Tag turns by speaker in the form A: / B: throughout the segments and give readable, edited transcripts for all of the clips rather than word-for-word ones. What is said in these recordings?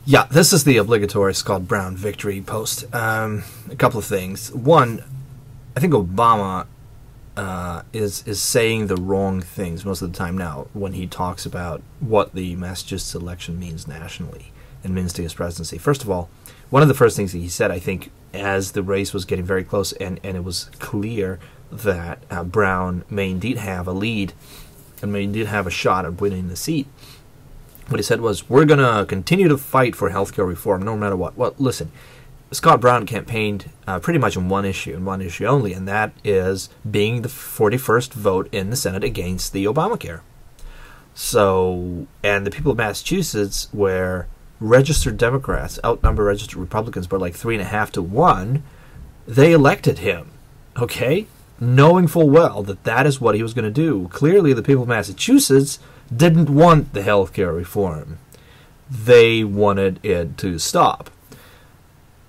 A: Yeah, this is the obligatory Scott Brown victory post. A couple of things. One, I think Obama is saying the wrong things most of the time now when he talks about what the Massachusetts election means nationally and means to his presidency. First of all, one of the first things that he said, I think, as the race was getting very close and it was clear that Brown may indeed have a lead and may indeed have a shot at winning the seat, what he said was, we're going to continue to fight for healthcare reform no matter what. Well, listen, Scott Brown campaigned pretty much on one issue, and one issue only, and that is being the 41st vote in the Senate against the Obamacare. So, and the people of Massachusetts, where registered Democrats outnumber registered Republicans by like 3.5 to 1, they elected him, okay? Knowing full well that that is what he was going to do. Clearly, the people of Massachusetts didn't want the health care reform. They wanted it to stop.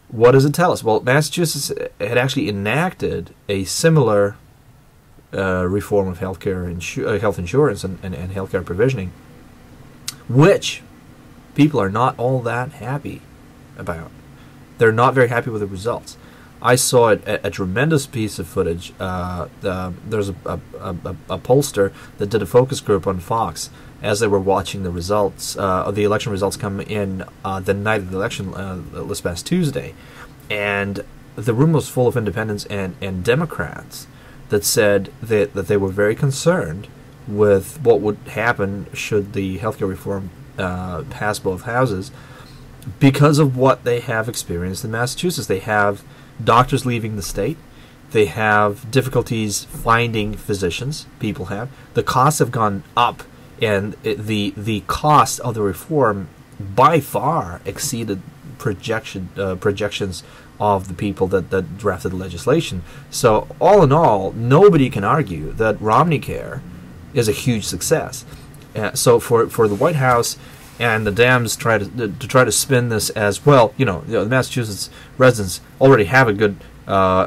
A: What does it tell us? Well, Massachusetts had actually enacted a similar reform of health insurance and healthcare provisioning, which people are not all that happy about. They're not very happy with the results. I saw a tremendous piece of footage. There's a pollster that did a focus group on Fox as they were watching the results of the election results come in the night of the election this past Tuesday, and the room was full of independents and Democrats that said that they were very concerned with what would happen should the healthcare reform pass both houses because of what they have experienced in Massachusetts. They have doctors leaving the state. They have difficulties finding physicians. People have. The costs have gone up, and the cost of the reform by far exceeded projections of the people that drafted the legislation. So all in all, nobody can argue that Romney Care is a huge success. So for the White House and the Dems try to spin this as, well, the Massachusetts residents already have a good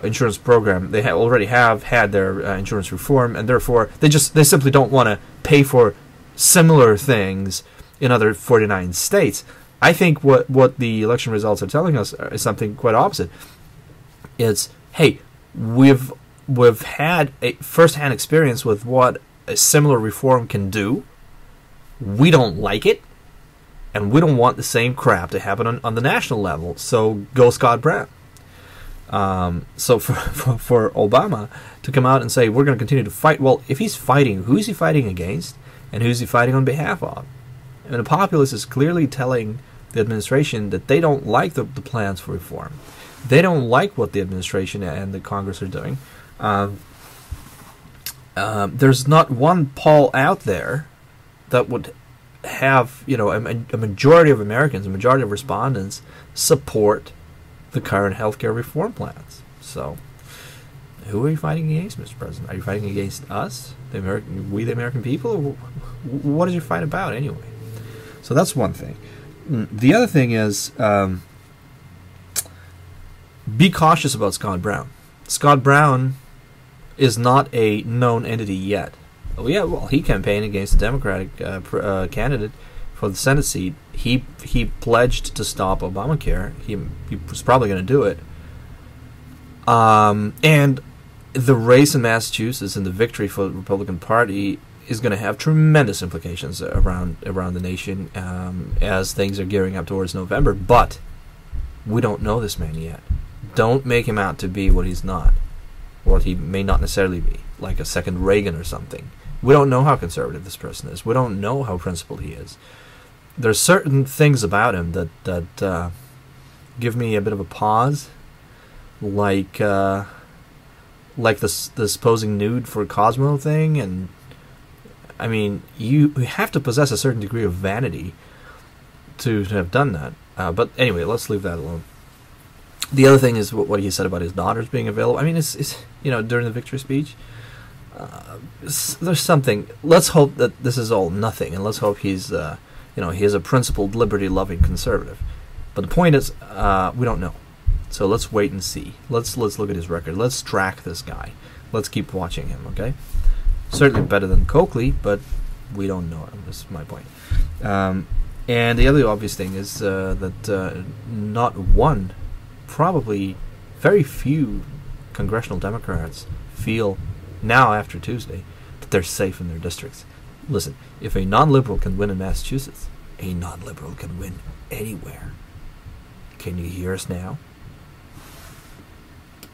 A: insurance program. They already have had their insurance reform, and therefore they simply don't want to pay for similar things in other 49 states. I think what the election results are telling us is something quite opposite. It's, hey, we've had a first-hand experience with what a similar reform can do. We don't like it, and we don't want the same crap to happen on the national level. So go Scott Brown. So for Obama to come out and say we're going to continue to fight, well, if he's fighting, who is he fighting against, and who's he fighting on behalf of? And the populace is clearly telling the administration that they don't like the plans for reform. They don't like what the administration and the Congress are doing. There's not one poll out there that would have, a majority of Americans, a majority of respondents support the current healthcare reform plans. So, who are you fighting against, Mr. President? Are you fighting against us, the American people? Or what is your fight about anyway? So that's one thing. The other thing is, be cautious about Scott Brown. Scott Brown is not a known entity yet. Oh yeah, well, he campaigned against the Democratic candidate for the Senate seat. He pledged to stop Obamacare. He was probably going to do it. And the race in Massachusetts and the victory for the Republican Party is going to have tremendous implications around the nation as things are gearing up towards November. But we don't know this man yet. Don't make him out to be what he's not, what he may not necessarily be, like a second Reagan or something. We don't know how conservative this person is. We don't know how principled he is. There's certain things about him that give me a bit of a pause, like this posing nude for Cosmo thing. And I mean, you have to possess a certain degree of vanity to have done that. But anyway, let's leave that alone. The other thing is what he said about his daughters being available. I mean, it's during the victory speech. There's something. Let's hope that this is all nothing, and let's hope he's he's a principled, liberty-loving conservative. But the point is, we don't know. So let's wait and see. Let's look at his record. Let's track this guy. Let's keep watching him. Okay. Certainly better than Coakley, but we don't know him. This is my point. And the other obvious thing is that not one, probably very few congressional Democrats feel now after Tuesday that they're safe in their districts. Listen, if a non-liberal can win in Massachusetts, a non-liberal can win anywhere. Can you hear us now?